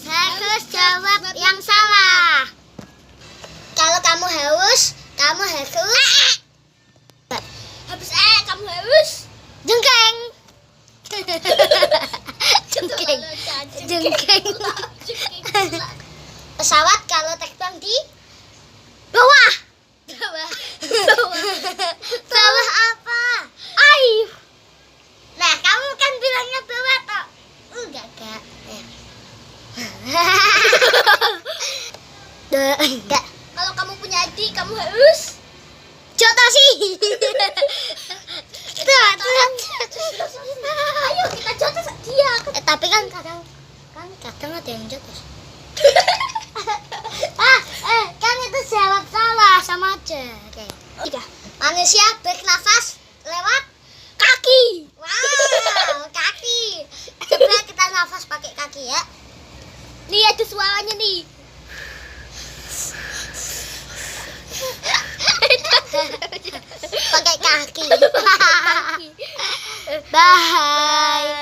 harus jawab yang salah. Kalau kamu haus, kamu harus kamu haus. jengkeng. Jengkeng. Jengkeng. Pesawat kalau terbang di bawah. Bawah apa? Air. Nah, kamu kan bilangnya bawah toh. Enggak. Enggak. Kalau kamu punya adik, kamu haus. Jotosi. Ayo kita jotos dia. Tapi kan kadang ada yang jotos. Kan itu jawab salah sama aja. Oke. Tiga. Manusia bernafas lewat Kaki. wow, kaki. Coba kita nafas pakai kaki ya. Nih ada suaranya nih. Pakai kaki. Bye.